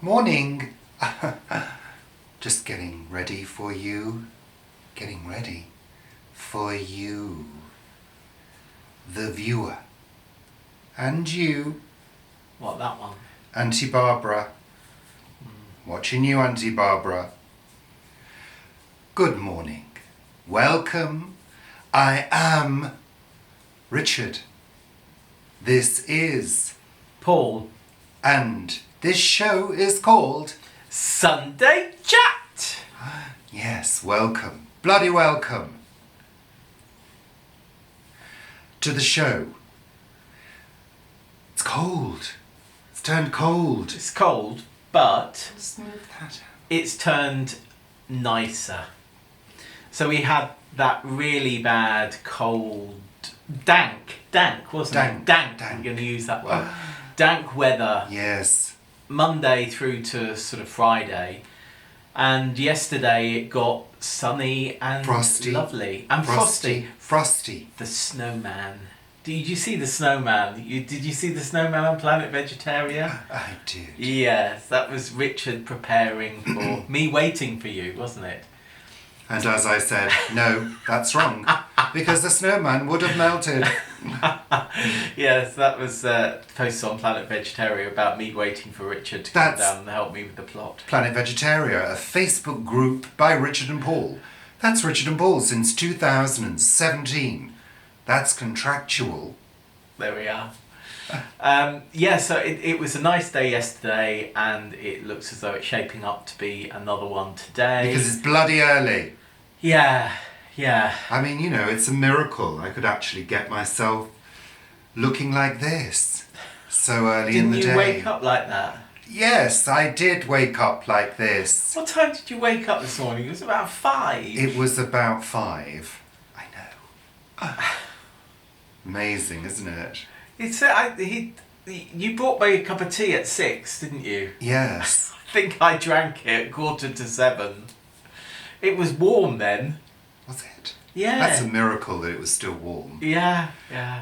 Morning. Just getting ready for you. Getting ready for you. The viewer. And you. What, that one? Auntie Barbara. Watching you, Auntie Barbara. Good morning. Welcome. I am Richard. This is Paul. And this show is called Sunday Chat. Yes, welcome. Bloody welcome to the show. It's cold. It's turned cold. It's cold, but Smooth that out. it's turned nicer. So we had that really bad cold, dank, wasn't it? Dank. I'm going to use that word. Dank weather. Yes. Monday through to sort of Friday, and yesterday it got sunny and Frosty. lovely and frosty. Frosty. The snowman. Did you see the snowman? Did you see the snowman on Planet Vegetaria? I did. Yes, that was Richard preparing for me waiting for you, wasn't it? And as I said, no, that's wrong, because the snowman would have melted. Yes, that was posted on Planet Vegetaria about me waiting for Richard to come down and help me with the plot. Planet Vegetaria, a Facebook group by Richard and Paul. That's Richard and Paul since 2017. That's contractual. There we are. So it was a nice day yesterday, and it looks as though it's shaping up to be another one today. Because it's bloody early. Yeah. I mean, you know, it's a miracle. I could actually get myself looking like this so early in the day. Didn't you wake up like that? Yes, I did wake up like this. What time did you wake up this morning? It was about 5. It was about 5. I know. Amazing, isn't it? You brought me a cup of tea at 6, didn't you? Yes. I think I drank it at 6:45. It was warm then. Was it? Yeah. That's a miracle that it was still warm. Yeah.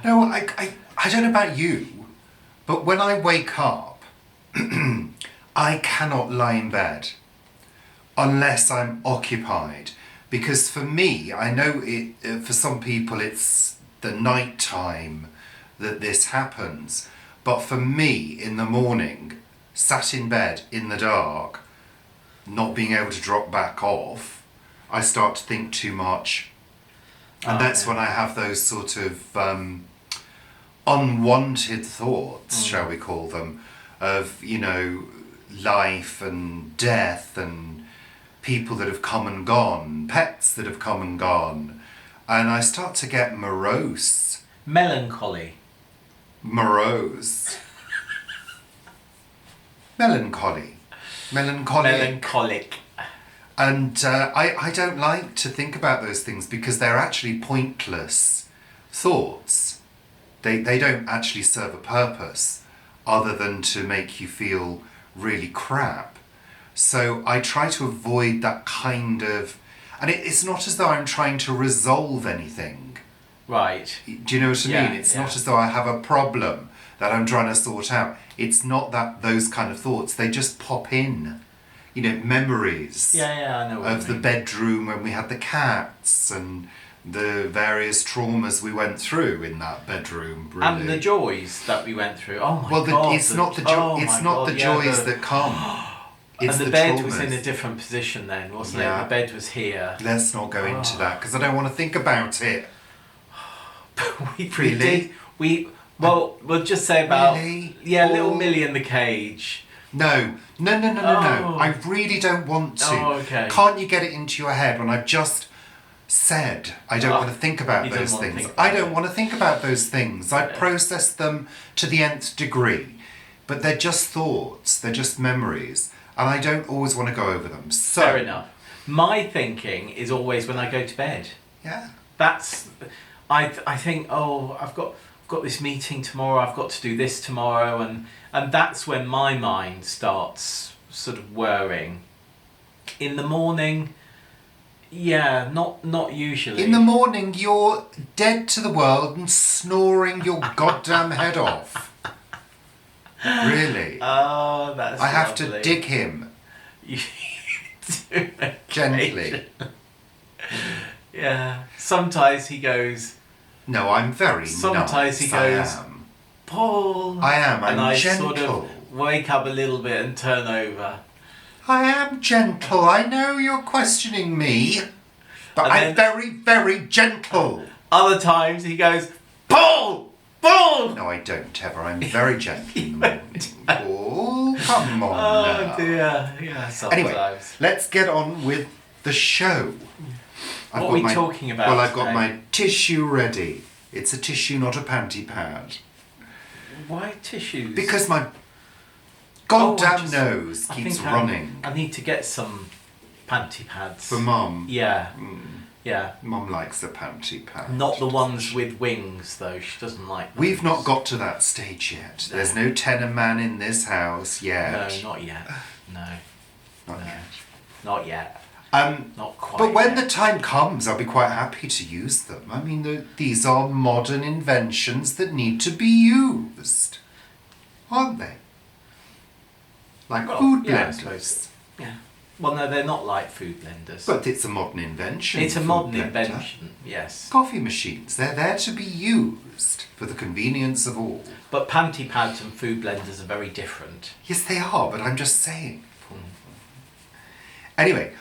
No, I don't know about you, but when I wake up, I cannot lie in bed unless I'm occupied. Because for me, I know for some people it's the night time that this happens. But for me, in the morning, sat in bed in the dark, not being able to drop back off, I start to think too much. And that's when I have those sort of unwanted thoughts, shall we call them, of, you know, life and death and people that have come and gone, pets that have come and gone. And I start to get morose. Melancholy. Morose. Melancholy. Melancholic. And I don't like to think about those things because they're actually pointless thoughts. They don't actually serve a purpose other than to make you feel really crap. So I try to avoid that kind of... And it's not as though I'm trying to resolve anything. Right. Do you know what I mean? It's not as though I have a problem that I'm trying to sort out. It's not that those kind of thoughts, they just pop in. You know, memories I know what of the bedroom when we had the cats and the various traumas we went through in that bedroom, really. And the joys that we went through. Oh my god. It's not the joys that come. It's and the the bed traumas. was in a different position then, wasn't it? The bed was here. Let's not go into that because I don't want to think about it. We'll just say about Really? Little Millie in the cage. No. I really don't want to. Oh, okay. Can't you get it into your head when I've just said I don't want to think about those things? I don't want to think about those things. I process them to the nth degree. But they're just thoughts, they're just memories, and I don't always want to go over them. So, fair enough. My thinking is always when I go to bed. Yeah. I think, I've got this meeting tomorrow, I've got to do this tomorrow, and that's when my mind starts sort of whirring. In the morning, not usually. In the morning, you're dead to the world and snoring your goddamn head off. Really. Oh, that's I have to lovely. dig him You do gently. Yeah. Sometimes he goes, No, I'm very Sometimes nice. he goes, I am. Paul. I am. I'm and I gentle. sort of wake up a little bit and turn over. I am gentle. I know you're questioning me, but And I'm very, very gentle. Other times he goes, Paul! Paul! No, I don't ever. I'm very gentle in the morning. Oh, come on Oh now. dear. Yeah, sometimes. Anyway, let's get on with the show. What are we talking about Well, I've got today? my tissue ready. It's a tissue, not a panty pad. Why tissues? Because my goddamn just- nose I keeps think running. I need to get some panty pads. For Mum. Yeah. Yeah. Mum likes a panty pad. Not the ones with wings, though. She doesn't like those. We've not got to that stage yet. No. There's no tenor man in this house yet. No, not yet. No. Not no. yet. Not yet. Not quite. But when yet. the time comes, I'll be quite happy to use them. I mean, these are modern inventions that need to be used, aren't they? Like Well, food yeah, I blenders. suppose. Yeah. Well, no, they're not like food blenders. But it's a modern invention. it's a food modern blender. invention, yes. Coffee machines, they're there to be used for the convenience of all. But panty pads and food blenders are very different. Yes, they are, but I'm just saying. Anyway,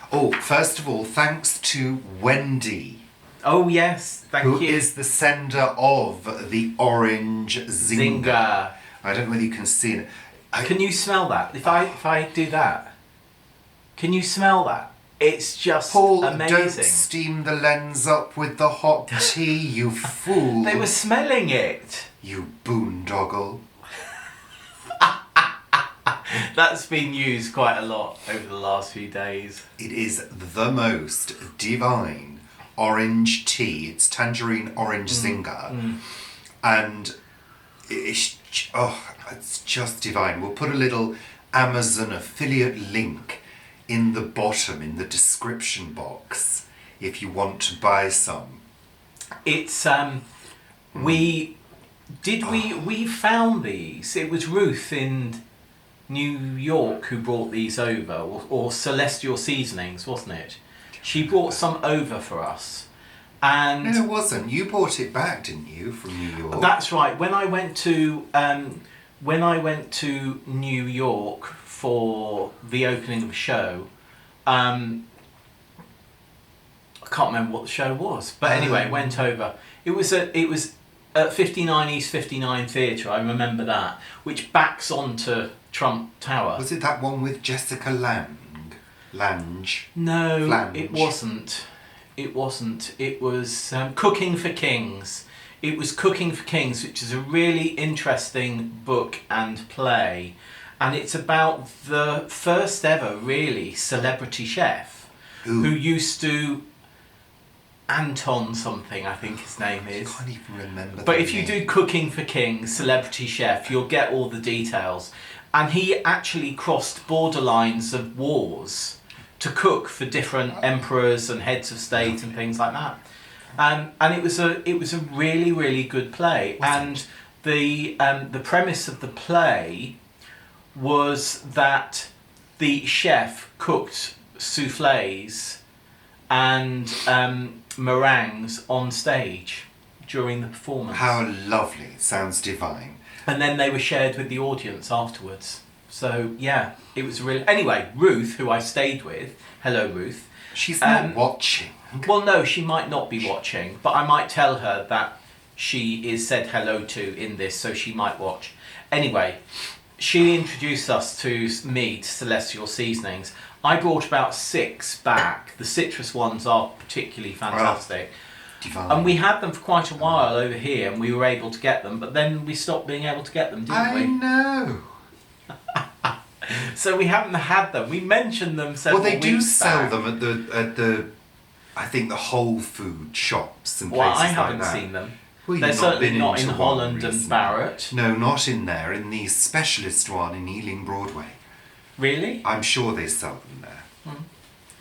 first of all, thanks to Wendy, Oh yes, thank who you. is the sender of the orange zinger. Zinger. I don't know whether you can see it. Can you smell that? If I do that, can you smell that? It's just Paul, don't amazing. steam the lens up with the hot tea, you fool. They were smelling it. You boondoggle. That's been used quite a lot over the last few days. It is the most divine orange tea. It's tangerine orange zinger. And it's just divine. We'll put a little Amazon affiliate link in the bottom, in the description box, if you want to buy some. It's we found these. It was Ruth in New York who brought these over, or Celestial Seasonings, wasn't it? She brought some over for us, and No, it wasn't. You bought it back, didn't you, from New York? that's right. When I went to New York for the opening of a show, I can't remember what the show was, but anyway, went over. It was at 59 East 59 Theatre. I remember that, which backs onto Trump Tower. Was it that one with Jessica Lange? No, Flange. it wasn't. It wasn't. It was Cooking for Kings. It was Cooking for Kings, which is a really interesting book and play. And it's about the first ever, really, celebrity chef Who? who used to... Anton something, I think his name I is. can't even remember. But the if you name. do Cooking for Kings, Celebrity Chef, you'll get all the details. And he actually crossed borderlines of wars to cook for different emperors and heads of state and things like that. And it was a really, really good play. And the premise of the play was that the chef cooked soufflés and meringues on stage during the performance. How lovely. Sounds divine. And then they were shared with the audience afterwards. So yeah, it was really... Anyway, Ruth, who I stayed with, hello Ruth. She's not watching. Well, no, she might not be watching, but I might tell her that she is said hello to in this, so she might watch. Anyway, she introduced us to me, to Celestial Seasonings. I brought about 6 back. The citrus ones are particularly fantastic. Divine. And we had them for quite a while over here, and we were able to get them, but then we stopped being able to get them, didn't I we? know. So we haven't had them. We mentioned them several Well, they do weeks sell back. them at the I think the Whole Food shops and Well, places I like haven't that. seen them. Well, They're you've certainly been not in into one Holland and recently. Barrett. No, not in there. In the specialist one in Ealing Broadway. Really? I'm sure they sell them there.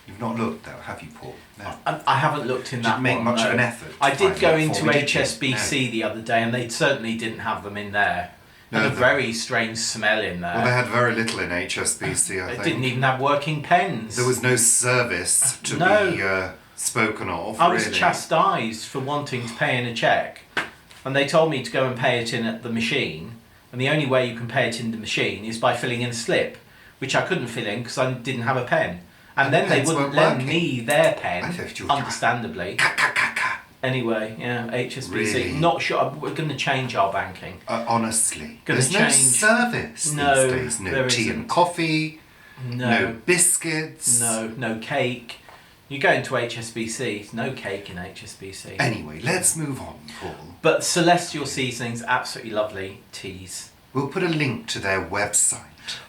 You've not looked though, have you, Paul? No. I haven't looked in that Didn't make one, much no. of an effort to I did find go out into for me, did you? HSBC the other day, and they certainly didn't have them in there. No, Had a very strange smell in there. Well, they had very little in HSBC, I They think. didn't even have working pens. There was no service to No. be spoken of, I was really. chastised for wanting to pay in a cheque, and they told me to go and pay it in at the machine, and the only way you can pay it in the machine is by filling in a slip, which I couldn't fill in because I didn't have a pen. And then they pens wouldn't weren't lend working. me their pen, I thought you were understandably. Anyway, yeah, HSBC. Really? Not sure. We're going to change our banking. Honestly, Gonna there's no change. service No, these days. No there tea isn't. and coffee, no biscuits. No cake. You go into HSBC, no cake in HSBC. Anyway, let's move on, Paul. But Celestial Seasonings, absolutely lovely teas. We'll put a link to their website.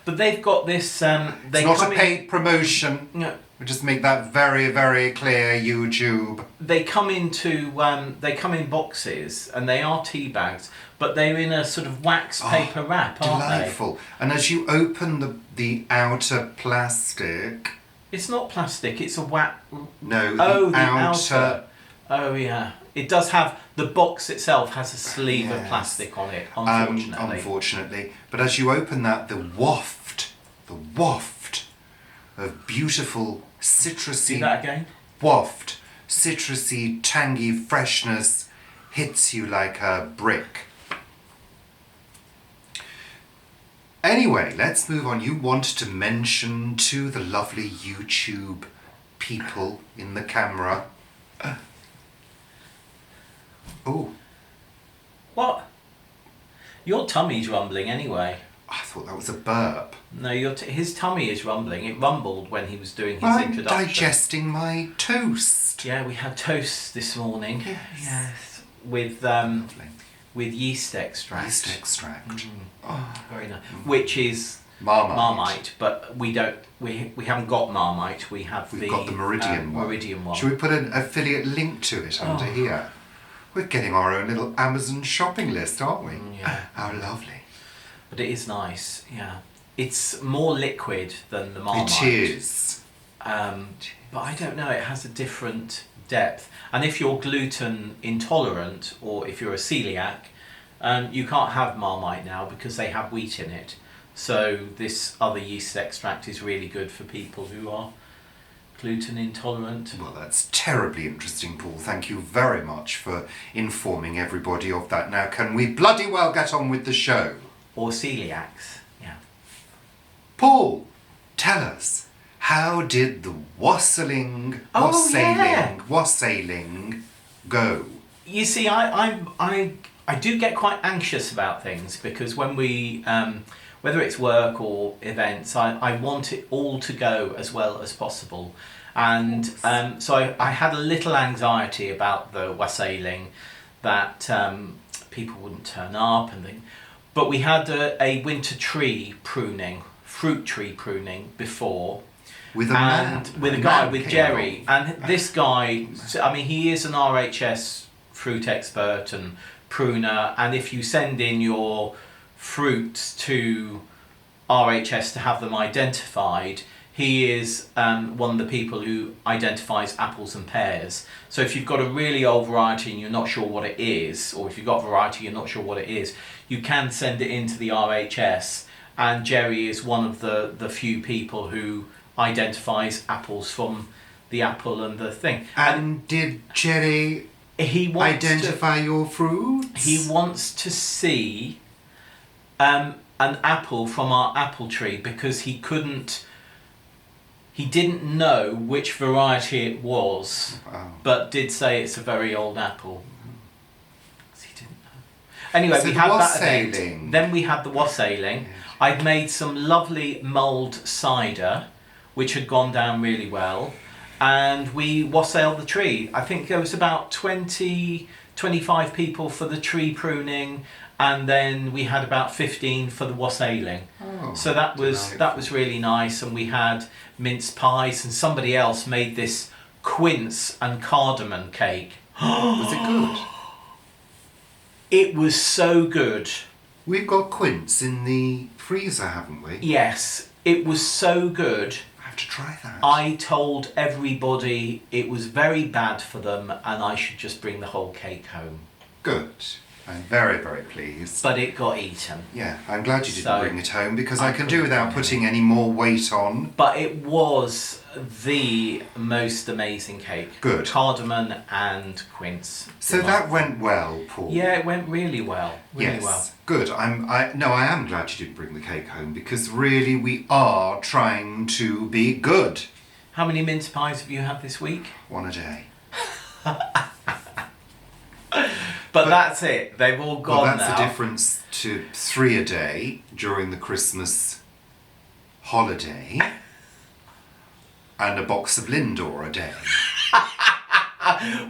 But they've got this. They It's not come a paid promotion. No, We just make that very, very clear, YouTube. they come into. They come in boxes, and they are tea bags, but they're in a sort of wax paper wrap, aren't Delightful. And as you open the outer plastic, It's not plastic. It's a wax. no, Oh, the outer. Oh yeah, it does have the box itself has a sleeve of Yes. plastic on it. Unfortunately, Unfortunately. But as you open that, the waft of beautiful citrusy see that again. citrusy, tangy freshness hits you like a brick. Anyway, let's move on. You wanted to mention to the lovely YouTube people in the camera. Oh, What? Your tummy's rumbling anyway. I thought that was a burp. No, his tummy is rumbling. It rumbled when he was doing his I'm introduction. digesting my toast. Yeah, we had toast this morning. Yes. With Lovely. with yeast extract. Yeast extract. Oh, very nice. Which is Marmite. Marmite, but we haven't got Marmite. We have We've got the Meridian one. Meridian one. Should we put an affiliate link to it under here? We're getting our own little Amazon shopping list, aren't we? Yeah. How lovely. But it is nice. Yeah, it's more liquid than the Marmite. It is. But I don't know. It has a different depth. And if you're gluten intolerant or if you're a celiac, you can't have Marmite now because they have wheat in it. So this other yeast extract is really good for people who are gluten intolerant. Well, that's terribly interesting, Paul. Thank you very much for informing everybody of that. Now, can we bloody well get on with the show? Or celiacs. Yeah. Paul, tell us, how did the wassailing go? You see, I do get quite anxious about things because when we, whether it's work or events, I want it all to go as well as possible. And so I had a little anxiety about the wassailing, that people wouldn't turn up and things. But we had a winter tree pruning, fruit tree pruning before. With a man? With a guy, with Jerry. And this guy, I mean, he is an RHS fruit expert and pruner. And if you send in your fruits to RHS to have them identified, he is one of the people who identifies apples and pears. So if you've got a really old variety and you're not sure what it is, or if you've got a variety you're not sure what it is, you can send it into the RHS. And Jerry is one of the few people who identifies apples from the apple and the thing. And did Jerry identify your fruits? He wants to see an apple from our apple tree because he didn't know which variety it was, but did say it's a very old apple. He didn't know. Anyway, we had that event. Then we had the wassailing. I'd made some lovely mulled cider, which had gone down really well, and we wassailed the tree. I think there was about 25 people for the tree pruning, and then we had about 15 for the wassailing. So that was really nice, and we had mince pies, and somebody else made this quince and cardamom cake. Was it good? It was so good. We've got quince in the freezer, haven't we? Yes, it was so good. I have to try that. I told everybody it was very bad for them and I should just bring the whole cake home. Good. I'm very, very pleased. But it got eaten. Yeah, I'm glad you didn't So, bring it home because I I can do couldn't without bring it putting any more weight on. But it was the most amazing cake. Good. Cardamom and quince. So that went well, Paul. Yeah, it went really well. Really yes, well. good. I am glad you did bring the cake home because really we are trying to be good. How many mince pies have you had this week? One a day. But that's it. They've all gone well, that's now. the difference to 3 a day during the Christmas holiday and a box of Lindor a day.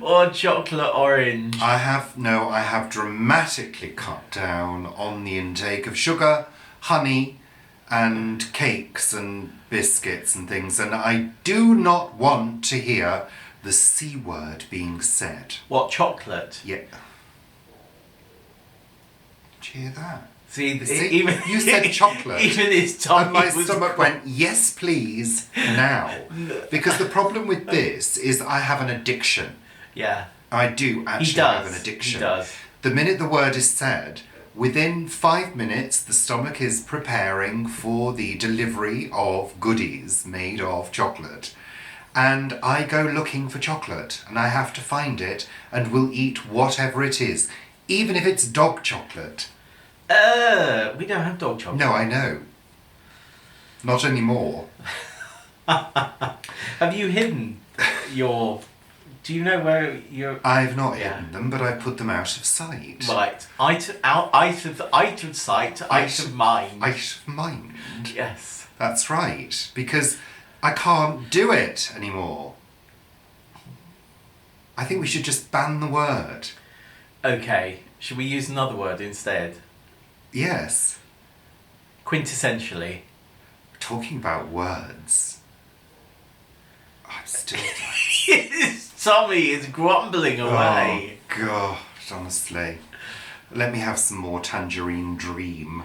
Or chocolate orange. I have dramatically cut down on the intake of sugar, honey, and cakes and biscuits and things, and I do not want to hear the C word being said. What, chocolate? Yeah. Did you hear that? See, Even you said chocolate. Even his tummy and my was stomach went, yes please, now. Because the problem with this is I have an addiction. Yeah. I do actually have an addiction. He does. The minute the word is said, within 5 minutes the stomach is preparing for the delivery of goodies made of chocolate. And I go looking for chocolate and I have to find it and will eat whatever it is. Even if it's dog chocolate. We don't have dog chocolate. No, I know. Not anymore. Have you hidden your... Do you know where your... I've not hidden them, but I put them out of sight. Right. Out of sight, out of mind. Out of mind? Yes. That's right. Because I can't do it anymore. I think we should just ban the word. Okay. Should we use another word instead? Yes. Quintessentially. Talking about words. I'm still... His tummy is grumbling away. Oh, God, honestly. Let me have some more Tangerine Dream.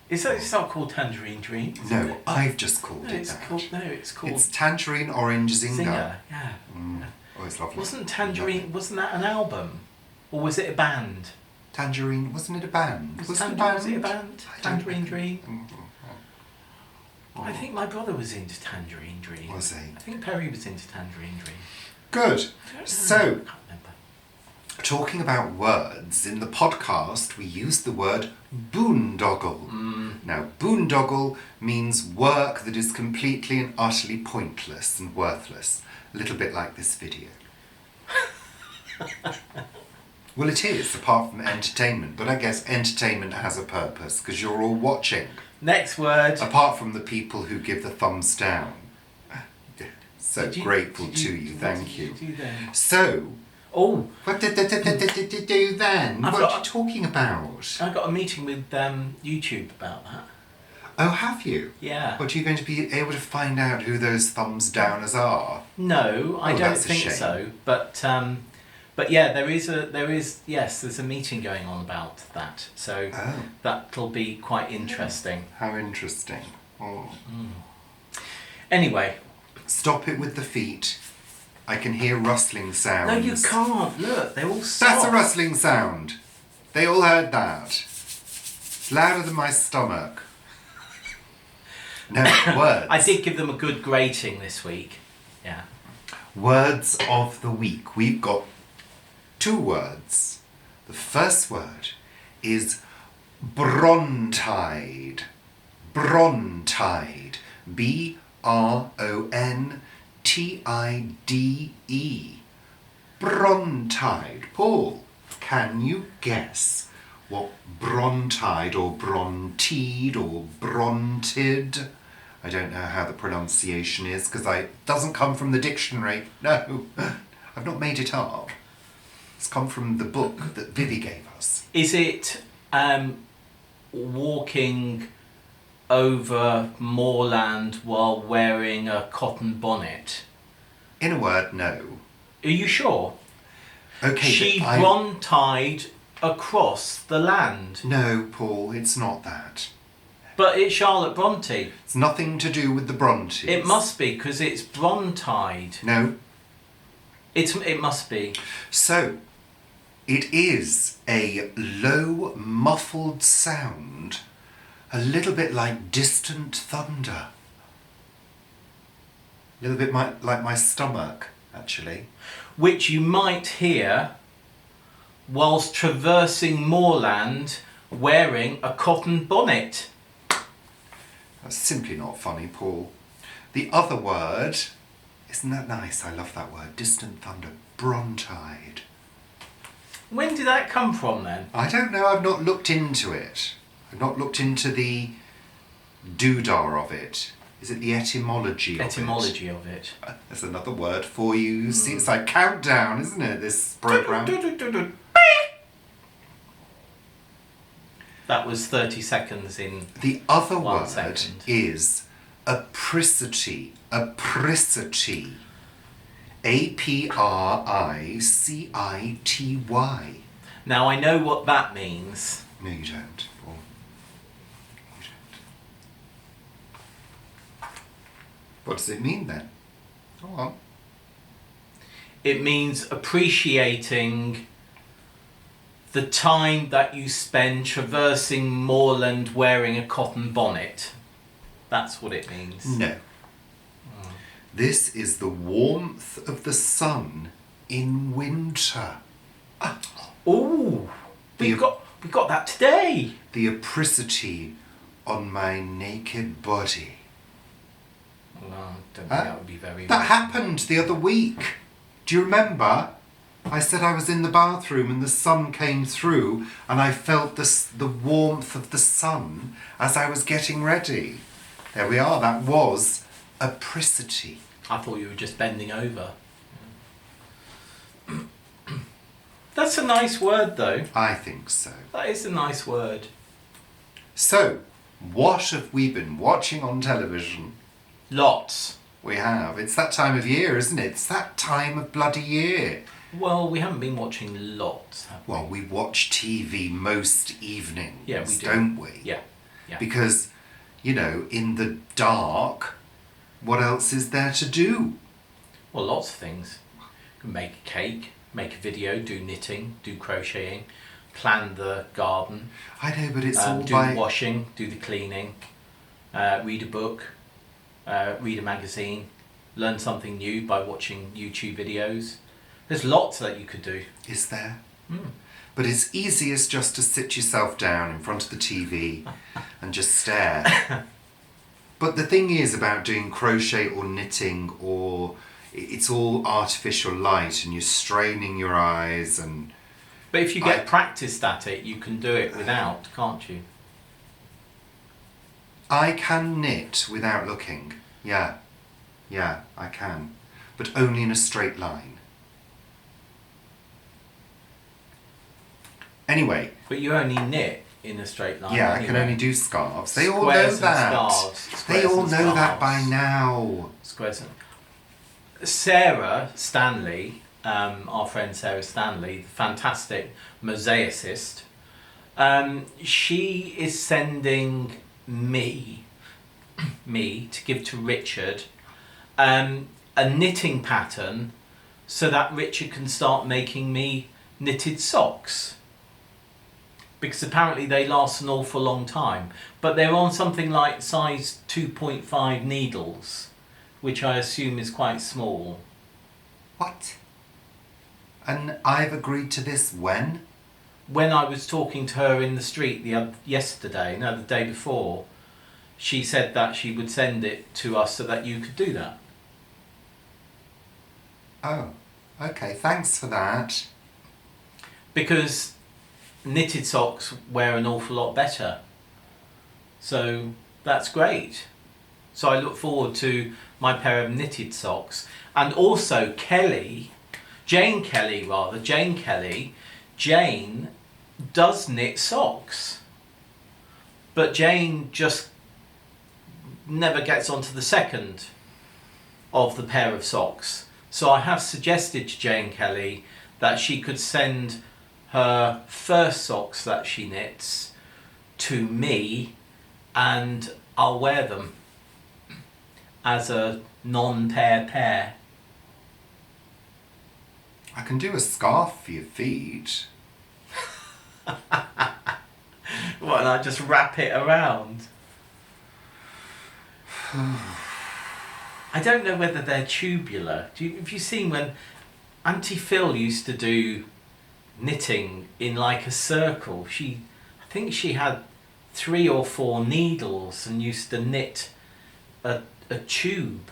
Is that it's not called Tangerine Dream? No, I've just called it it's that. it's called... It's Tangerine Orange Zinger. Zinger, yeah. Oh, it's lovely. Wasn't wasn't that an album? Or was it a band? Tangerine, wasn't it a band? Was it a band? Tangerine Dream? I think my brother was into Tangerine Dream. Was he? I think Perry was into Tangerine Dream. Good. So, I can't remember. talking about words, in the podcast we use the word boondoggle. Now, boondoggle means work that is completely and utterly pointless and worthless. A little bit like this video. Well, it is, apart from entertainment, but I guess entertainment has a purpose, because you're all watching. Next word. Apart from the people who give the thumbs down. So grateful to you, thank you. What did you do then? So, Oh, what did you do then? What are you talking about? I got a meeting with YouTube about that. Oh, have you? Yeah. What, are you going to be able to find out who those thumbs downers are? No, I don't that's a think shame. so. But yeah, there's a meeting going on about that. So that'll be quite interesting. How interesting. Oh. Anyway. Stop it with the feet. I can hear rustling sounds. No, you can't. Look, they're all soft. That's a rustling sound. They all heard that. It's louder than my stomach. No, words. I did give them a good grating this week. Yeah. Words of the week. We've got 2 words. The first word is Brontide. Brontide. Brontide. Brontide. Paul, can you guess what Brontide or Brontide or Brontid? I don't know how the pronunciation is because it doesn't come from the dictionary. No, I've not made it up. It's come from the book that Vivi gave us. Is it walking over moorland while wearing a cotton bonnet? In a word, no. Are you sure? Okay. She brontide across the land. No, Paul, it's not that. But it's Charlotte Bronte. It's nothing to do with the Brontes. It must be, because it's brontide. No. It must be. So, It is a low, muffled sound, a little bit like distant thunder. A little bit like my stomach, actually. Which you might hear whilst traversing moorland wearing a cotton bonnet. That's simply not funny, Paul. The other word, isn't that nice? I love that word. Distant thunder, brontide. When did that come from then? I don't know, I've not looked into it. I've not looked into the doodah of it. Is it the etymology of it? Etymology of it. There's another word for you. See, it's like countdown, isn't it, this programme? That was 30 seconds in. The other 1 word second. is apricity. Apricity. A-P-R-I-C-I-T-Y. Now I know what that means. No, you don't, Paul. You don't. What does it mean then? Go on. It means appreciating the time that you spend traversing moorland wearing a cotton bonnet. That's what it means. No. This is the warmth of the sun in winter. Oh, we got that today. The apricity on my naked body. No, I don't think that would be very. That happened the other week. Do you remember? I said I was in the bathroom and the sun came through and I felt the warmth of the sun as I was getting ready. There we are, that was apricity. I thought you were just bending over. That's a nice word though. I think so. That is a nice word. So, what have we been watching on television? Lots. We have. It's that time of year, isn't it? It's that time of bloody year. Well, we haven't been watching lots, have we? Well, we watch TV most evenings, Yeah, we do. don't we? Yeah. Because, you know, in the dark, what else is there to do? Well, lots of things. You can make a cake, make a video, do knitting, do crocheting, plan the garden. I know, but it's all do by... the washing, do the cleaning, read a book, read a magazine, learn something new by watching YouTube videos. There's lots that you could do. Is there? Mm. But it's easiest just to sit yourself down in front of the TV and just stare. But the thing is about doing crochet or knitting, or it's all artificial light and you're straining your eyes and... But if you get practiced at it, you can do it without, can't you? I can knit without looking. Yeah, I can. But only in a straight line. Anyway. But you only knit in a straight line. Yeah, anyway. I can only do scarves. They all know Squares and that. scarves. They all know Squares that by now. Squares and... Sarah Stanley, our friend Sarah Stanley, the fantastic mosaicist, she is sending me to give to Richard a knitting pattern so that Richard can start making me knitted socks. Because apparently they last an awful long time. But they're on something like size 2.5 needles, which I assume is quite small. What? And I've agreed to this when? When I was talking to her in the street the day before, she said that she would send it to us so that you could do that. Oh, okay, thanks for that. Because knitted socks wear an awful lot better. So that's great. So I look forward to my pair of knitted socks. And also Jane Kelly does knit socks. But Jane just never gets onto the second of the pair of socks. So I have suggested to Jane Kelly that she could send her first socks that she knits to me and I'll wear them as a non-pair. I can do a scarf for your feet. What, and I just wrap it around? I don't know whether they're tubular. Have you seen when Auntie Phil used to do knitting in like a circle? I think she had 3 or 4 needles and used to knit a tube.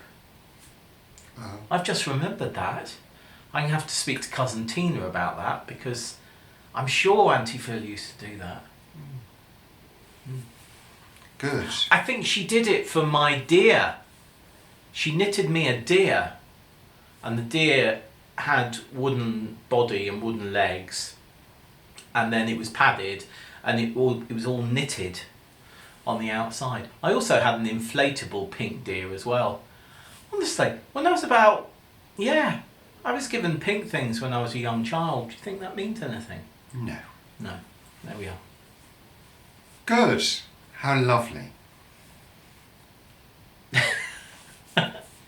Oh. I've just remembered that. I'm going to have to speak to cousin Tina about that, because I'm sure Auntie Phil used to do that. Good. I think she did it for my deer. She knitted me a deer, and the deer had wooden body and wooden legs, and then it was padded, and it was all knitted on the outside. I also had an inflatable pink deer as well. Honestly, when I was I was given pink things when I was a young child. Do you think that means anything? No. No. There we are. Good. How lovely.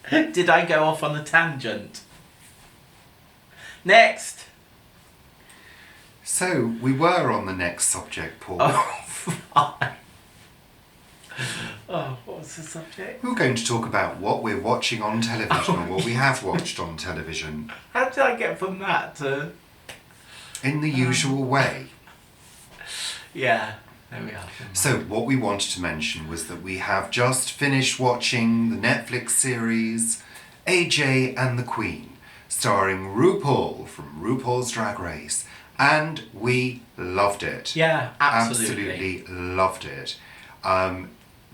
Did I go off on a tangent? Next. So, we were on the next subject, Paul. Oh, fine. Oh, what was the subject? We were going to talk about what we're watching on television, or what we have watched on television. How did I get from that to... In the usual way. Yeah, there we are. So, what we wanted to mention was that we have just finished watching the Netflix series AJ and the Queen, starring RuPaul from RuPaul's Drag Race, and we loved it. Yeah, absolutely. Absolutely loved it.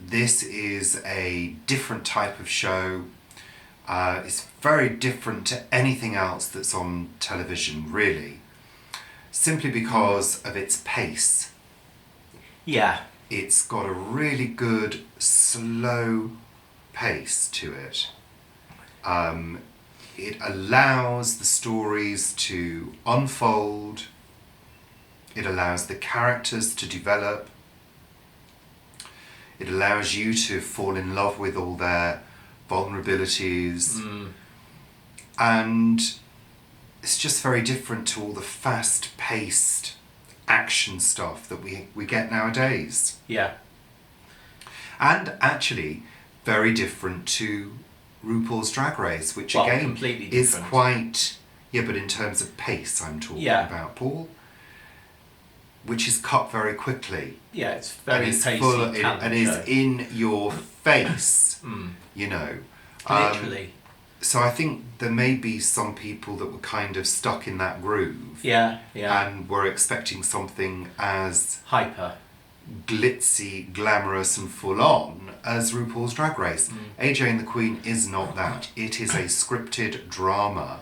This is a different type of show. It's very different to anything else that's on television, really, simply because of its pace. Yeah. It's got a really good slow pace to it. It allows the stories to unfold. It allows the characters to develop. It allows you to fall in love with all their vulnerabilities. And it's just very different to all the fast-paced action stuff that we get nowadays. Yeah. And actually very different to RuPaul's Drag Race, which again completely is different. quite... Yeah, but in terms of pace I'm talking about, Paul. Which is cut very quickly. Yeah, it's very and is pacey full talent is show. in your face, you know. Literally. So I think there may be some people that were kind of stuck in that groove. Yeah. And were expecting something as Hyper. glitzy, glamorous and full on as RuPaul's Drag Race. AJ and the Queen is not that. It is a scripted drama.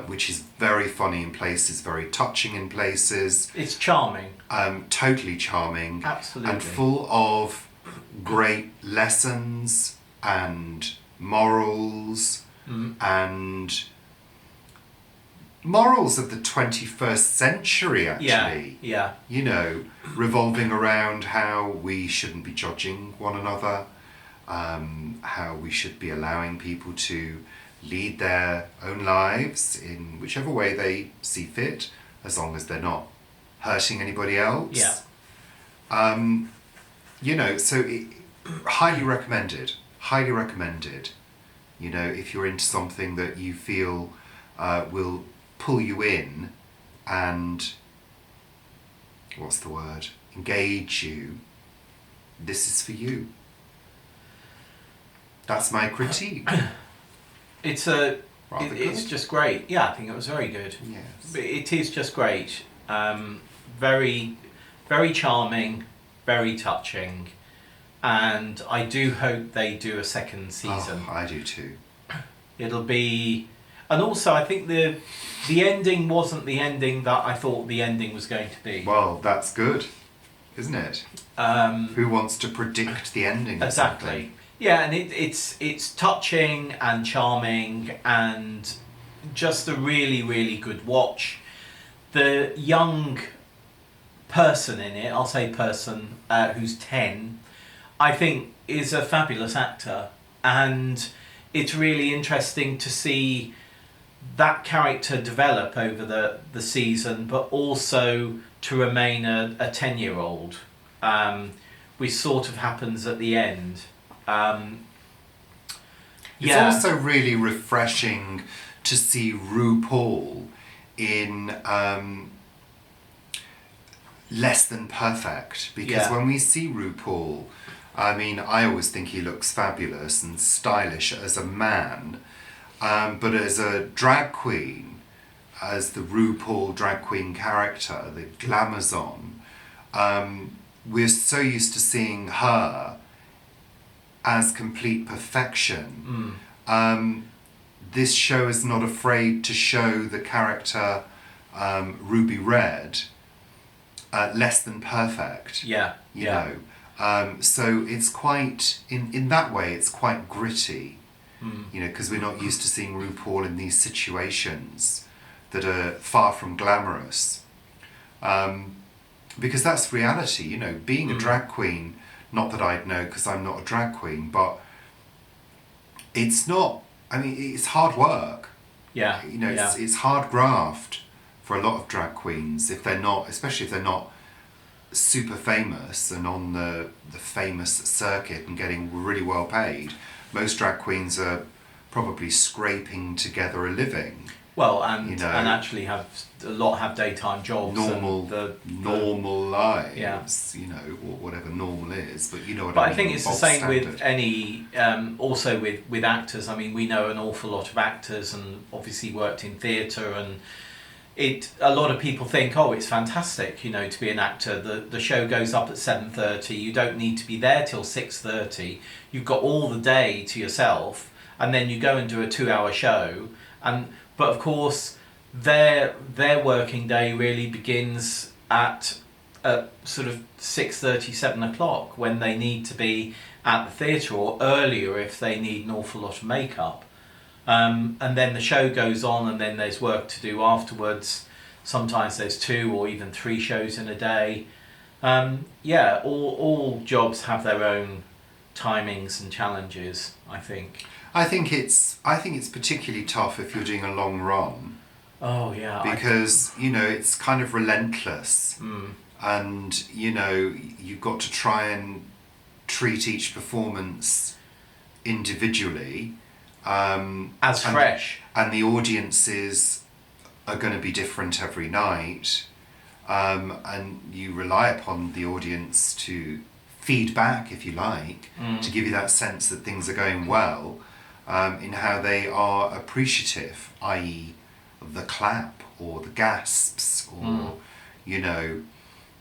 Which is very funny in places, very touching in places. It's charming. Totally charming. Absolutely. And full of great lessons and morals and morals of the 21st century, actually. Yeah. You know, revolving around how we shouldn't be judging one another, how we should be allowing people to lead their own lives in whichever way they see fit, as long as they're not hurting anybody else. Yeah. You know, so highly recommended. Highly recommended. You know, if you're into something that you feel will pull you in and, what's the word, engage you, this is for you. That's my critique. It's Rather just great. Yeah, I think it was very good. Yes. It is just great. Very, very charming, very touching, and I do hope they do a second season. Oh, I do too. It'll be, and also I think the ending wasn't the ending that I thought the ending was going to be. Well, that's good, isn't it? Who wants to predict the ending? Exactly. Yeah, and it's touching and charming and just a really, really good watch. The young person in it, I'll say person, who's 10, I think is a fabulous actor, and it's really interesting to see that character develop over the season, but also to remain a 10-year-old, which sort of happens at the end. It's also really refreshing to see RuPaul in less than perfect, because when we see RuPaul, I mean, I always think he looks fabulous and stylish as a man, but as a drag queen, as the RuPaul drag queen character, the glamazon, we're so used to seeing her as complete perfection. This show is not afraid to show the character Ruby Red less than perfect. You know. So it's quite, in that way, it's quite gritty. You know, because we're not used to seeing RuPaul in these situations that are far from glamorous. Because that's reality, you know, being a drag queen, not that I'd know because I'm not a drag queen, but it's not, I mean, it's hard work. You know, it's hard graft for a lot of drag queens if they're not, especially if they're not super famous and on the famous circuit and getting really well paid. Most drag queens are probably scraping together a living. Well, and you know, and actually have daytime jobs, normal lives. You know, whatever normal is, but you know what but I mean. I think it's the same with any, also with actors. I mean, we know an awful lot of actors, and obviously worked in theatre, and a lot of people think, oh, it's fantastic, you know, to be an actor. The show goes up at 7:30. You don't need to be there till 6:30. You've got all the day to yourself, and then you go and do a 2-hour show. But of course, their working day really begins at sort of 6:30, 7 o'clock, when they need to be at the theatre, or earlier if they need an awful lot of makeup. And then the show goes on, and then there's work to do afterwards. Sometimes there's 2 or even 3 shows in a day. All jobs have their own timings and challenges, I think. I think it's particularly tough if you're doing a long run. Oh yeah. Because you know, it's kind of relentless, and you know, you've got to try and treat each performance individually. Fresh. And the audiences are going to be different every night, and you rely upon the audience to feedback, if you like, to give you that sense that things are going well, in how they are appreciative, i.e. the clap or the gasps or you know,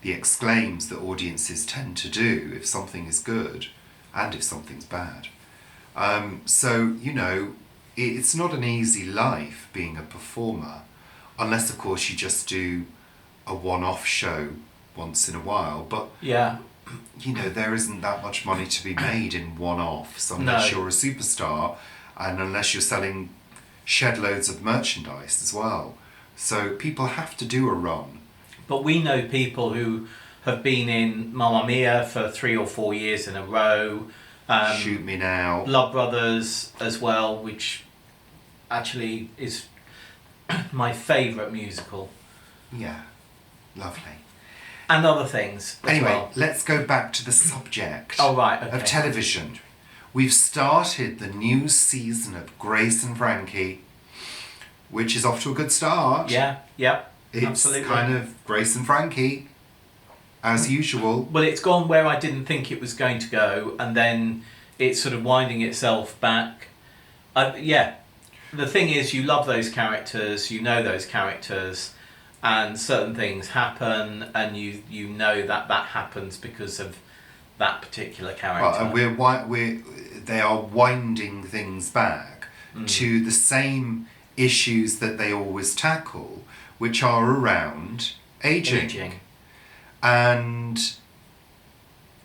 the exclaims that audiences tend to do if something is good and if something's bad. So, you know, it's not an easy life being a performer, unless of course you just do a one-off show once in a while. But you know, there isn't that much money to be made in one-offs unless you're a superstar, and unless you're selling shed loads of merchandise as well. So people have to do a run. But we know people who have been in Mamma Mia for 3 or 4 years in a row. Shoot Me Now. Love Brothers as well, which actually is my favourite musical. Yeah, lovely. And other things as anyway, well. Let's go back to the subject of television. We've started the new season of Grace and Frankie, which is off to a good start. It's absolutely. kind of Grace and Frankie, as usual. Well, it's gone where I didn't think it was going to go, and then it's sort of winding itself back. The thing is, you love those characters, you know those characters, and certain things happen, and you know that happens because of that particular character. They are winding things back to the same issues that they always tackle, which are around aging. And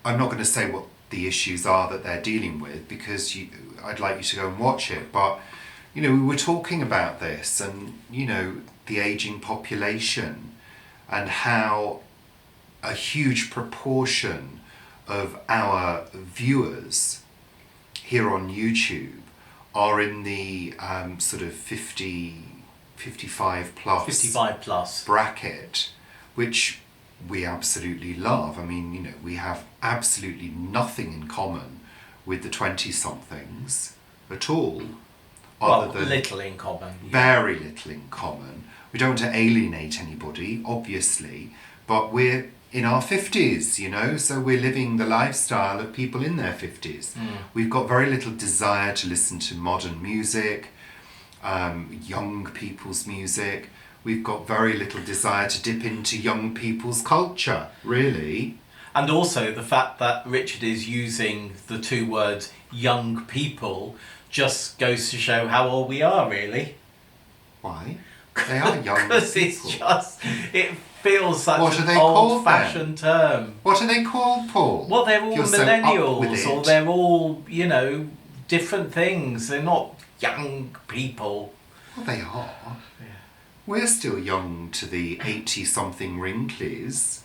I'm not going to say what the issues are that they're dealing with, because I'd like you to go and watch it. But, you know, we were talking about this, and, you know, the aging population, and how a huge proportion of our viewers here on YouTube are in the sort of 50 55 plus 55 plus. bracket, which we absolutely love. I mean, you know, we have absolutely nothing in common with the 20-somethings at all. Well, little in common. Very little in common. We don't want to alienate anybody, obviously, but we're in our 50s, you know, so we're living the lifestyle of people in their 50s. We've got very little desire to listen to modern music, young people's music. We've got very little desire to dip into young people's culture, really. And also the fact that Richard is using the two words young people just goes to show how old we are, really. Why? They are young people. Because it's just, it feels such What are an they called old-fashioned term. What are they called, Paul? Well, they're all You're so up with millennials, it. or they're all, you know, different things. They're not young people. Well, they are. Yeah. We're still young to the 80-something wrinklies.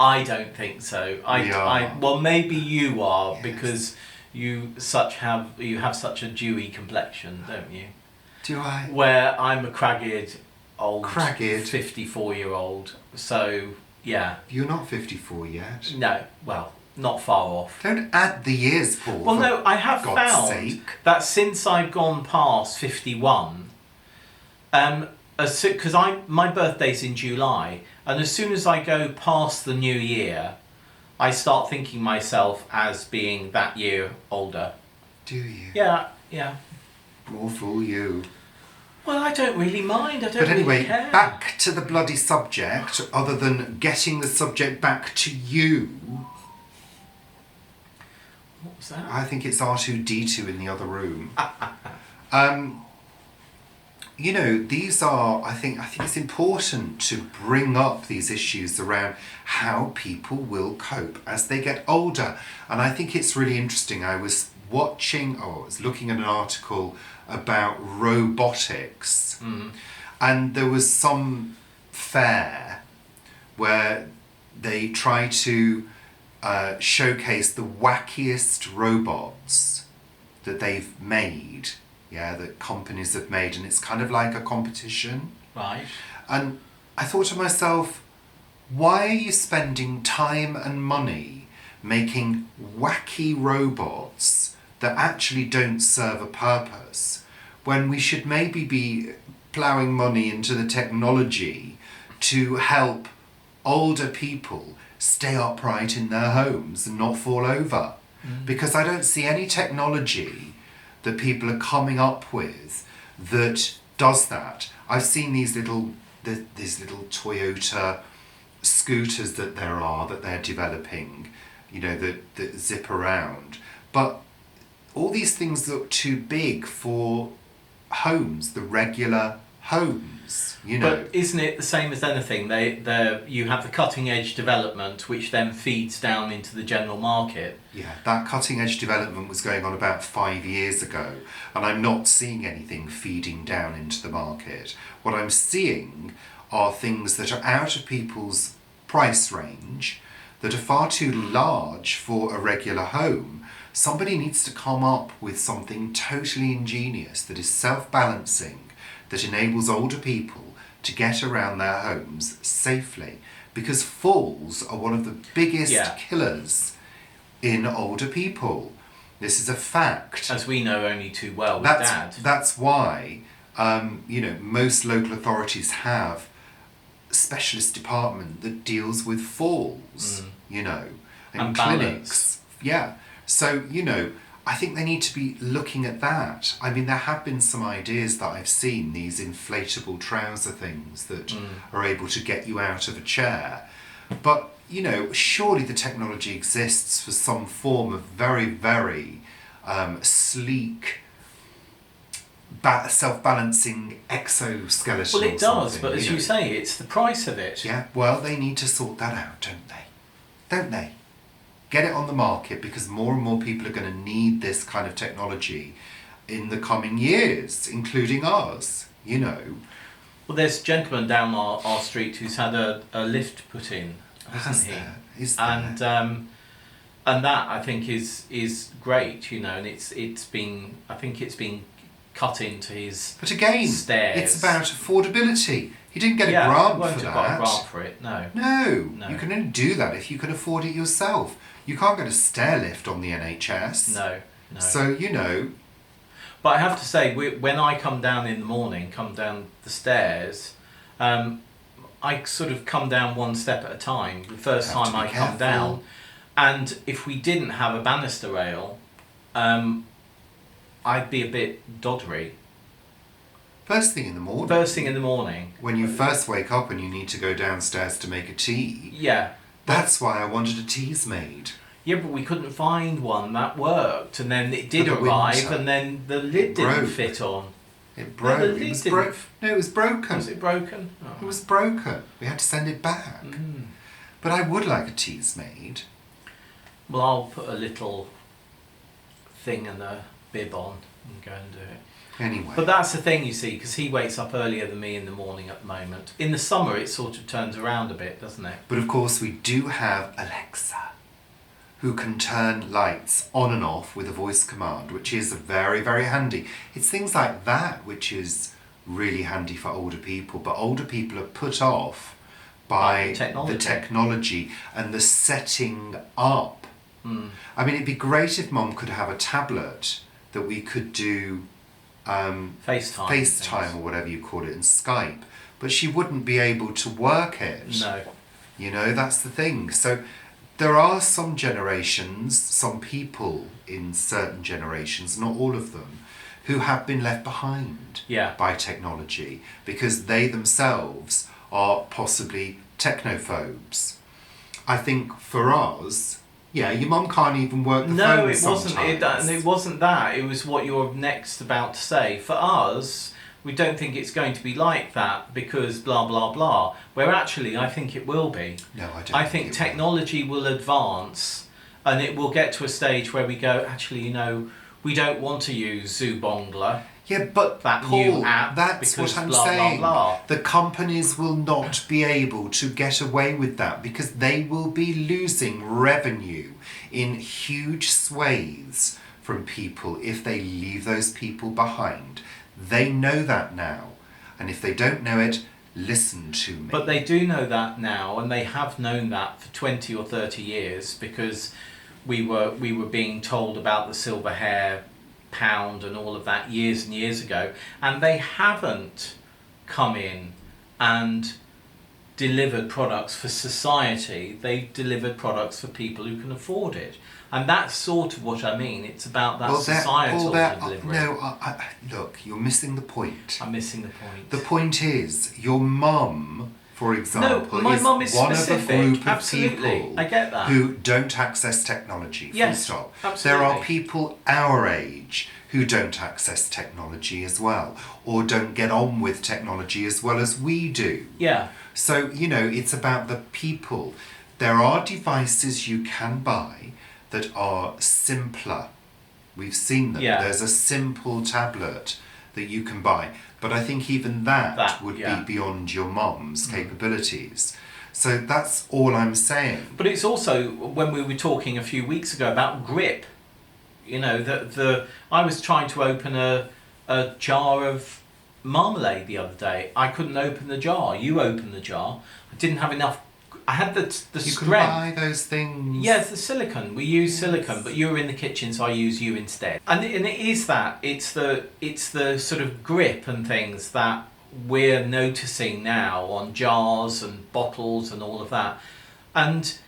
I don't think so. We are. Well, maybe you are, Yes. because you have such a dewy complexion, don't you? Do I? Where I'm a cragged old 54-year-old. So yeah. You're not 54 yet. No, well, not far off. Don't add the years, Paul. Well, for no, I have God's found sake. that since I've gone past 51, because my birthday's in July, and as soon as I go past the new year, I start thinking myself as being that year older. Do you? Yeah. More fool you. Well, I don't really mind. I don't But anyway, really care. back to the bloody subject, other than getting the subject back to you. What was that? I think it's R2D2 in the other room. You know, these are, I think it's important to bring up these issues around how people will cope as they get older. And I think it's really interesting. I was looking at an article about robotics, and there was some fair where they try to showcase the wackiest robots that they've made. Yeah, that companies have made, and it's kind of like a competition. Right. And I thought to myself, why are you spending time and money making wacky robots that actually don't serve a purpose, when we should maybe be ploughing money into the technology to help older people stay upright in their homes and not fall over? Because I don't see any technology that people are coming up with that does that. I've seen these little Toyota scooters that they're developing, you know, that zip around. But all these things look too big for homes, the regular homes, you know. But isn't it the same as anything? You have the cutting edge development, which then feeds down into the general market. Yeah, that cutting edge development was going on about 5 years ago, and I'm not seeing anything feeding down into the market. What I'm seeing are things that are out of people's price range, that are far too large for a regular home. Somebody needs to come up with something totally ingenious that is self-balancing, that enables older people to get around their homes safely, because falls are one of the biggest killers in older people. This is a fact. As we know only too well with Dad. That's why you know, most local authorities have a specialist department that deals with falls, you know, and clinics. Yeah. So, you know, I think they need to be looking at that. I mean, there have been some ideas that I've seen, these inflatable trouser things that are able to get you out of a chair. But, you know, surely the technology exists for some form of very, very sleek, self-balancing exoskeleton. Well, it does, but as you say, it's the price of it. Yeah, well, they need to sort that out, don't they? Don't they? Get it on the market, because more and more people are going to need this kind of technology in the coming years, including ours, you know. Well, there's a gentleman down our street who's had a lift put in, hasn't he? Is there? And that, I think, is great, you know, and it's been cut into his But again, stairs. it's about affordability. He didn't get a Yeah, grant you won't for have got a that. grant for it, no. No, you can only do that if you can afford it yourself. You can't get a stair lift on the NHS. No. So, But I have to say, when I come down in the morning, come down the stairs, I sort of come down one step at a time. The first time I come down, and if we didn't have a banister rail, I'd be a bit doddery. First thing in the morning. First thing in the morning. When you first wake up and you need to go downstairs to make a tea. Yeah. That's why I wanted a teas made. Yeah, but we couldn't find one that worked, and then it did arrive, and then the lid didn't fit on. It broke. No, the lid didn't. No, it was broken. Was it broken? Oh. It was broken. We had to send it back. But I would like a teas made. Well, I'll put a little thing and a bib on and go and do it. Anyway. But that's the thing, you see, because he wakes up earlier than me in the morning at the moment. In the summer, it sort of turns around a bit, doesn't it? But of course, we do have Alexa, who can turn lights on and off with a voice command, which is very, very handy. It's things like that which is really handy for older people, but older people are put off by the technology and the setting up. I mean, it'd be great if Mum could have a tablet that we could do FaceTime or whatever you call it, and Skype, but she wouldn't be able to work it. No. That's the thing. So there are some generations, some people in certain generations, not all of them, who have been left behind by technology because they themselves are possibly technophobes. I think for us, your mum can't even work the phone sometimes. No, it wasn't. It wasn't that. It was what you're next about to say. For us, we don't think it's going to be like that because blah, blah, blah. Where actually, I think it will be. No, I don't. I think technology will advance and it will get to a stage where we go, actually, we don't want to use Zubongler. Yeah, but that Paul, new app, that's because what I'm blah, saying. Blah, blah. The companies will not be able to get away with that because they will be losing revenue in huge swathes from people if they leave those people behind. They know that now. And if they don't know it, listen to me. But they do know that now, and they have known that for 20 or 30 years because we were being told about the silver hair pound and all of that years and years ago, and they haven't come in and delivered products for society. They've delivered products for people who can afford it, and that's sort of what I mean. It's about that societal delivery. Look, you're missing the point. I'm missing the point. The point is, your mum, for example, my mum is one specific. of a group of Absolutely. people I get that. who don't access technology. Yes, full stop. absolutely. There are people our age who don't access technology as well, or don't get on with technology as well as we do. Yeah. So, it's about the people. There are devices you can buy that are simpler. We've seen them. Yeah. There's a simple tablet that you can buy. But I think even that would be beyond your mum's capabilities. So that's all I'm saying. But it's also, when we were talking a few weeks ago about grip, I was trying to open a jar of marmalade the other day. I couldn't open the jar. You opened the jar. I didn't have enough. I had the you strength. You can buy those things. Yes, the silicone. We use silicone, but you were in the kitchen, so I use you instead. And it is that. It's the sort of grip and things that we're noticing now on jars and bottles and all of that. And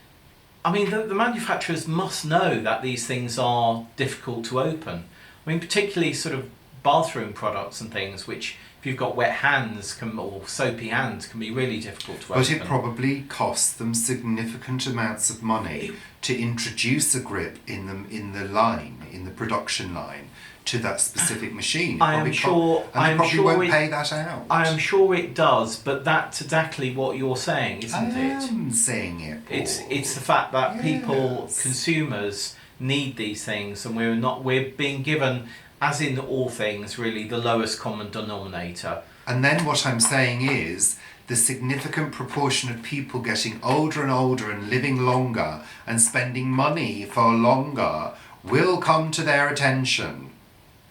I mean, the manufacturers must know that these things are difficult to open. I mean, particularly sort of bathroom products and things, which if you've got wet hands or soapy hands can be really difficult to open. But it probably costs them significant amounts of money to introduce a grip in the production line, to that specific machine. I am sure. And they probably won't pay that out. I am sure it does, but that's exactly what you're saying, isn't it? I am saying it, Paul. It's the fact that people, consumers, need these things, and we're being given, as in all things, really the lowest common denominator. And then what I'm saying is the significant proportion of people getting older and older and living longer and spending money for longer will come to their attention.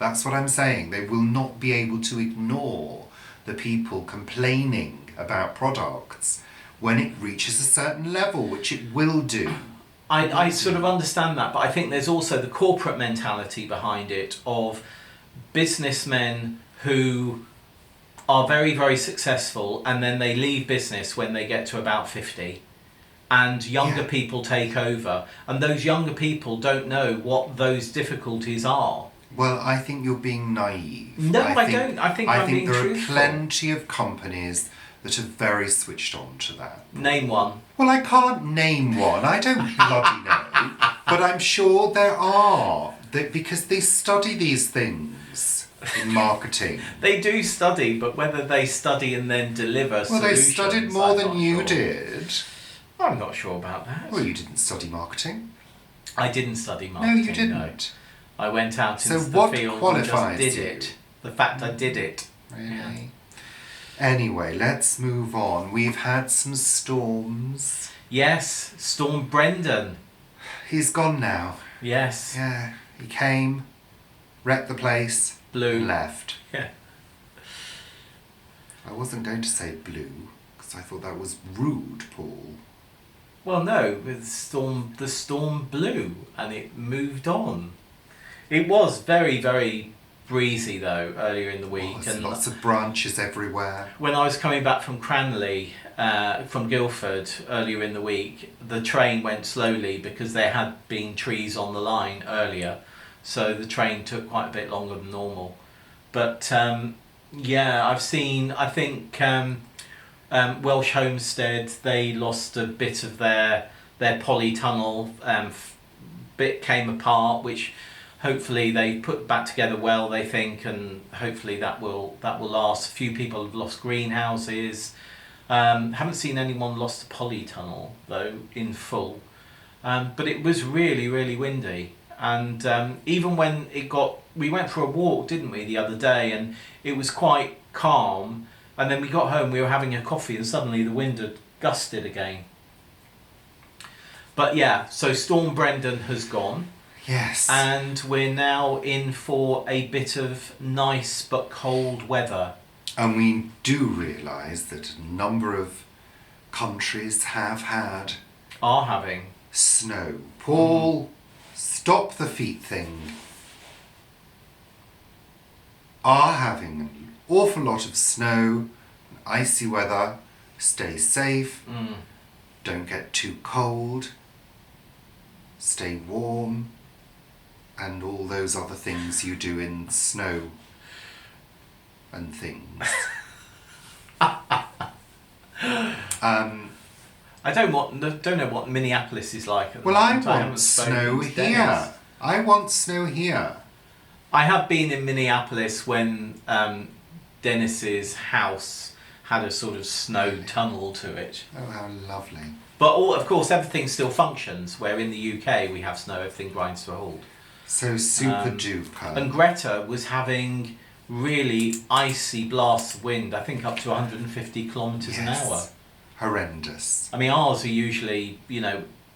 That's what I'm saying. They will not be able to ignore the people complaining about products when it reaches a certain level, which it will do. I sort of understand that, but I think there's also the corporate mentality behind it of businessmen who are very, very successful and then they leave business when they get to about 50 and younger people take over, and those younger people don't know what those difficulties are. Well, I think you're being naive. No, I don't. I think I'm being truthful. I think there are plenty of companies that are very switched on to that. Name one. Well, I can't name one. I don't bloody know. But I'm sure there are. Because they study these things in marketing. They do study, but whether they study and then deliver well, they solutions, studied more I'm than not you sure. did. I'm not sure about that. Well, you didn't study marketing. I didn't study marketing. No, you didn't. No. I went out So into the what field and qualifies just did you? it. The fact I did it. Really? Yeah. Anyway, let's move on. We've had some storms. Yes, Storm Brendan. He's gone now. Yes. Yeah, he came, wrecked the place, Blue. and left. Yeah. I wasn't going to say blue, because I thought that was rude, Paul. Well, no, the storm blew and it moved on. It was very, very breezy though earlier in the week, There's and lots of branches everywhere. when I was coming back from Cranley, from Guildford earlier in the week, the train went slowly because there had been trees on the line earlier, so the train took quite a bit longer than normal. But yeah, I've seen, I think Welsh Homestead, they lost a bit of their polytunnel, bit came apart, which hopefully they put back together well, they think, and hopefully that will last. A few people have lost greenhouses. Haven't seen anyone lost a polytunnel though in full, but it was really, really windy. And even when we went for a walk, didn't we, the other day, and it was quite calm, and then we got home, we were having a coffee, and suddenly the wind had gusted again. But yeah, so Storm Brendan has gone. Yes. And we're now in for a bit of nice but cold weather. And we do realise that a number of countries have had Are having. snow. Paul, stop the feet thing. Are having an awful lot of snow, icy weather. Stay safe. Don't get too cold. Stay warm. And all those other things you do in snow and things. I don't know what Minneapolis is like. At the Well, I moment. want haven't spoken snow to here. Dennis. I want snow here. I have been in Minneapolis when Dennis's house had a sort of snow tunnel to it. Oh, how lovely. But of course, everything still functions, where in the UK we have snow, everything grinds to a halt. So super duper. And Greta was having really icy blasts of wind, I think up to 150 kilometres an hour. Horrendous. I mean, ours are usually,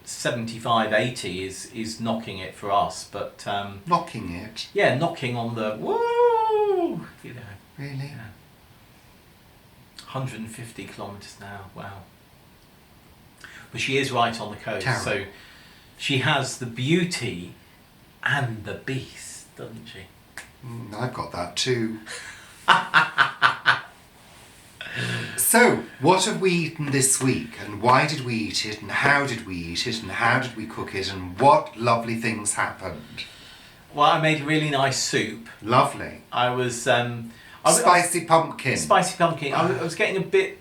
75, 80 is knocking it for us, but... Knocking it? Yeah, knocking on the woo, Really? Yeah. 150 kilometres an hour, wow. But she is right on the coast, Terrible. so she has the beauty and the beast, doesn't she? I've got that too. So, what have we eaten this week, and why did we eat it, and how did we eat it, and how did we cook it, and what lovely things happened? Well, I made a really nice soup. Lovely. I was... Spicy pumpkin. Spicy pumpkin. I was getting a bit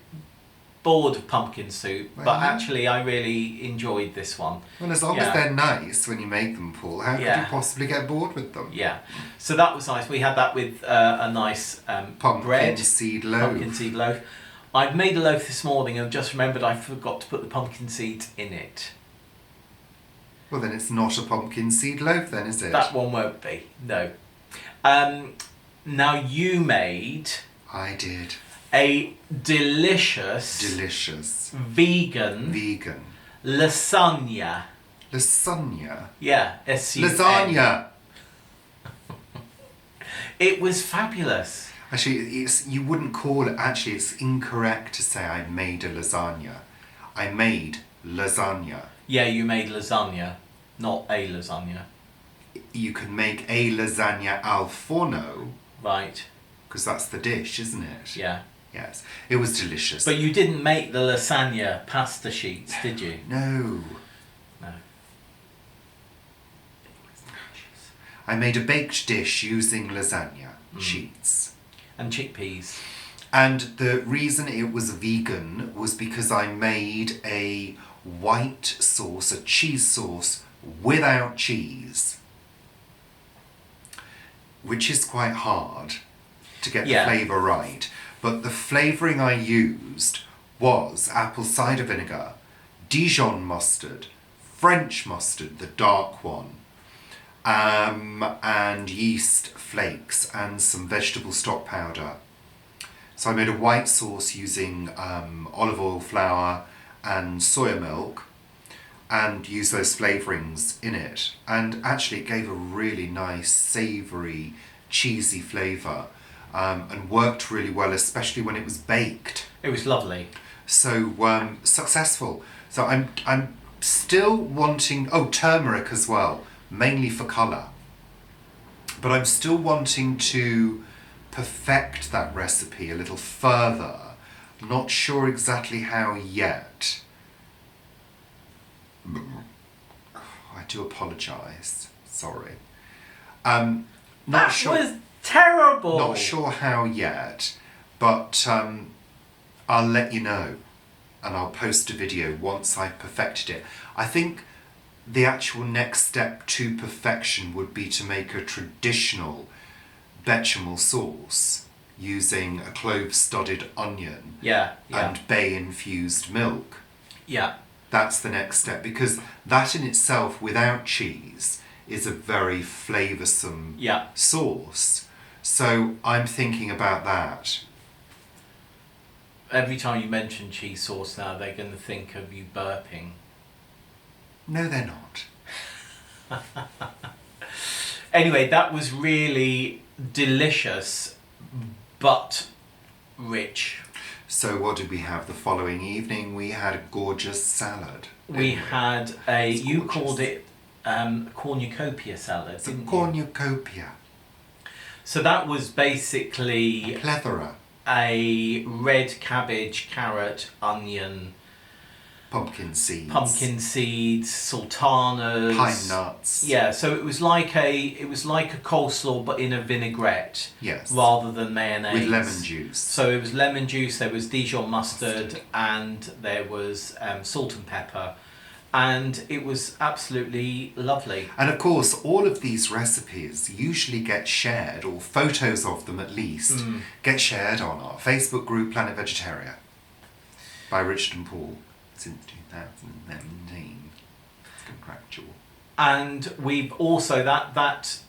bored of pumpkin soup, but Well, actually I really enjoyed this one. Well, as long as they're nice when you make them, Paul, how could you possibly get bored with them? Yeah. So that was nice. We had that with a nice Pumpkin bread. seed loaf. Pumpkin seed loaf. I'd made a loaf this morning and just remembered I forgot to put the pumpkin seeds in it. Well, then it's not a pumpkin seed loaf then, is it? That one won't be, no. Now you made... I did. A delicious... vegan... lasagna. Lasagna? Yeah, S-U-N. Lasagna! It was fabulous. Actually, you wouldn't call it. Actually, it's incorrect to say I made a lasagna. I made lasagna. Yeah, you made lasagna, not a lasagna. You can make a lasagna al forno, Right. because that's the dish, isn't it? Yeah. Yes, it was delicious. But you didn't make the lasagna pasta sheets, did you? No. No. I made a baked dish using lasagna sheets. And chickpeas. And the reason it was vegan was because I made a white sauce, a cheese sauce without cheese, which is quite hard to get the flavour right. But the flavouring I used was apple cider vinegar, Dijon mustard, French mustard, the dark one, and yeast flakes and some vegetable stock powder. So I made a white sauce using olive oil, flour and soya milk, and used those flavourings in it. And actually it gave a really nice savoury, cheesy flavour, and worked really well, especially when it was baked. It was lovely. So successful. So I'm still wanting, turmeric as well, mainly for colour. But I'm still wanting to perfect that recipe a little further. Not sure exactly how yet. I do apologise. Sorry. Not That sure. was terrible. Not sure how yet, but I'll let you know, and I'll post a video once I've perfected it. I think the actual next step to perfection would be to make a traditional bechamel sauce using a clove-studded onion and bay-infused milk. Yeah. That's the next step, because that in itself, without cheese, is a very flavoursome sauce. So I'm thinking about that. Every time you mention cheese sauce now, they're going to think of you burping. No, they're not. Anyway, that was really delicious, but rich. So what did we have the following evening? We had a gorgeous salad. We had you gorgeous. called it cornucopia salad, It's a didn't you? cornucopia. So that was basically A plethora. a red cabbage, carrot, onion, Pumpkin seeds. sultanas, Pine nuts. Yeah, so it was like a coleslaw but in a vinaigrette. Yes. Rather than mayonnaise. With lemon juice. So it was lemon juice, there was Dijon mustard, and there was salt and pepper, and it was absolutely lovely. And of course, all of these recipes usually get shared, or photos of them at least, get shared on our Facebook group Planet Vegetaria by Richard and Paul since 2017. It's contractual. And we've also, that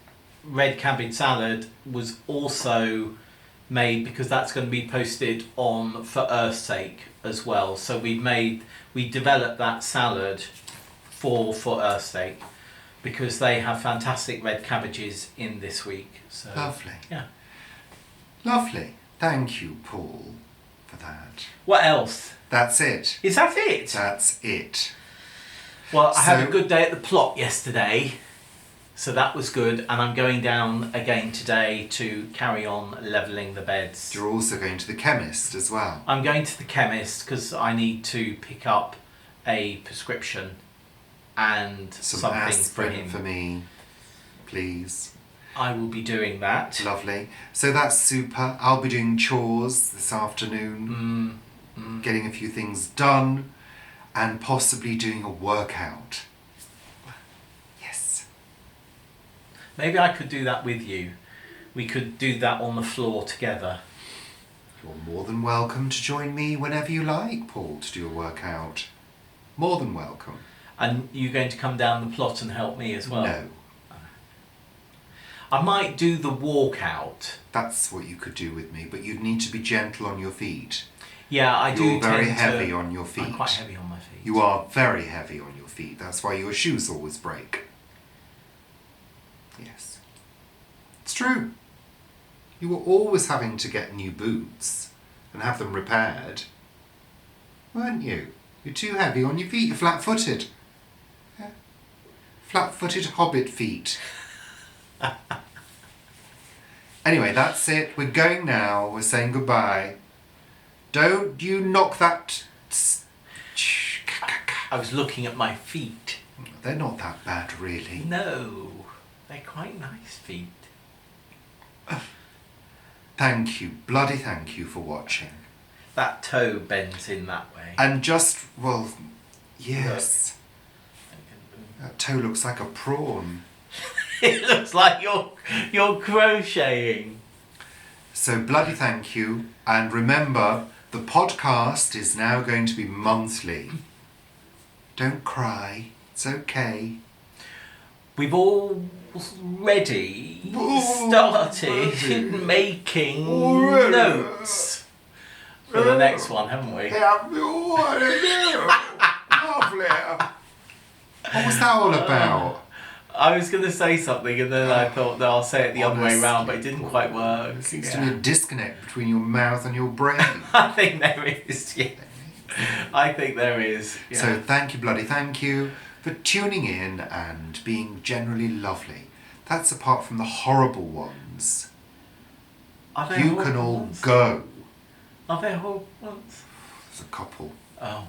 red cabbage salad was also made because that's going to be posted on For Earth's Sake as well. So we developed that salad for Earth's Sake because they have fantastic red cabbages in this week. So Lovely. yeah. Lovely. Thank you, Paul, for that. What else? That's it. Is that it? That's it. Well, I had So- a good day at the plot yesterday, so that was good, and I'm going down again today to carry on levelling the beds. You're also going to the chemist as well. I'm going to the chemist because I need to pick up a prescription and Some something for aspirin him. for me, please. I will be doing that. Lovely. So that's super. I'll be doing chores this afternoon, getting a few things done, and possibly doing a workout. Yes. Maybe I could do that with you. We could do that on the floor together. You're more than welcome to join me whenever you like, Paul, to do a workout. More than welcome. And you're going to come down the plot and help me as well? No. I might do the walkout. That's what you could do with me, but you'd need to be gentle on your feet. Yeah, I do. You're very tend heavy to, on your feet. I'm quite heavy on my feet. You are very heavy on your feet. That's why your shoes always break. Yes. It's true. You were always having to get new boots and have them repaired, weren't you? You're too heavy on your feet. You're flat-footed. Yeah. Flat-footed hobbit feet. Anyway, that's it. We're going now. We're saying goodbye. Don't you knock that... I was looking at my feet. They're not that bad, really. No, they're quite nice feet. Thank you. Bloody thank you for watching. That toe bends in that way. And just, well, yes. Look. That toe looks like a prawn. It looks like you're crocheting. So bloody thank you. And remember, the podcast is now going to be monthly. Don't cry. It's okay. We've already started making notes for the next one, haven't we? Lovely. What was that all about? I was going to say something and then I thought that I'll say it the other way around, but it didn't quite work. There seems to be a disconnect between your mouth and your brain. I think there is, yeah. I think there is. Yeah. So thank you, bloody thank you, for tuning in and being generally lovely. That's apart from the horrible ones. Are there You horrible can all ones? go. Are there horrible ones? There's a couple. Oh.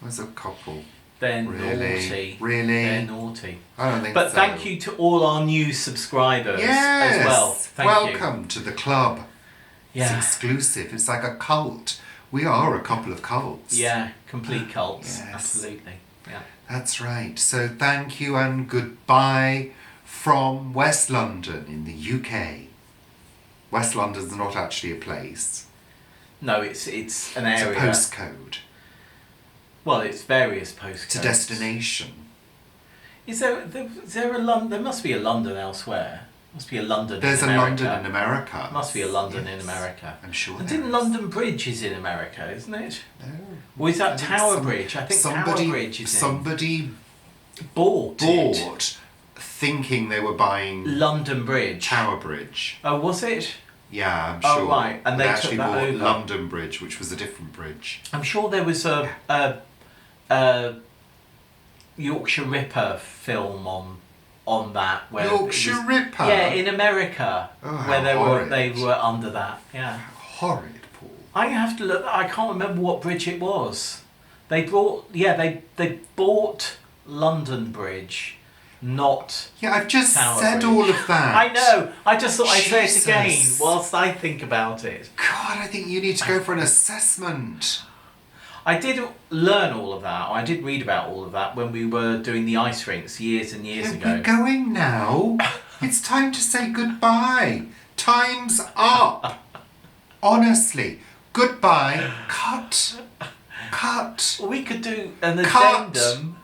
There's a couple. They're Really? naughty. Really? They're naughty. I don't think But so. thank you to all our new subscribers Yes. as well. Thank you. Welcome to the club. It's Yeah. exclusive. It's like a cult. We are a couple of cults. Yeah, complete cults. Yes. Absolutely. Yeah. That's right. So thank you and goodbye from West London in the UK. West London's not actually a place. No, it's an It's area. a postcode. Well, it's various postcodes. It's a destination. Is there a London? There must be a London elsewhere. Must be a London. There's in a America. London in America. Must be a London in Yes. America. I'm sure And there didn't is. London Bridge is in America, isn't it? No. Or is that I think Tower Bridge? I think Tower Bridge is somebody bought it. bought thinking they were buying London Bridge. Tower Bridge. Oh, was it? Yeah, I'm Oh, sure. right, and they took actually that bought over. London Bridge, which was a different bridge. I'm sure there was a Yorkshire Ripper film on that. Where it Yorkshire was- Ripper? Yeah, in America, Oh, how where horrid. they were under that. Yeah. Horrid, Paul. I have to look. I can't remember what bridge it was. They bought London Bridge, not. Yeah, I've just Tower said Bridge. all of that. I know. I just thought I'd say it again Jesus. whilst I think about it. God, I think you need to go for an assessment. I did learn all of that. I did read about all of that when we were doing the ice rinks years and years Yeah, ago. we're going now. It's time to say goodbye. Time's up. Honestly. Goodbye. Cut. Cut. We could do an Cut. addendum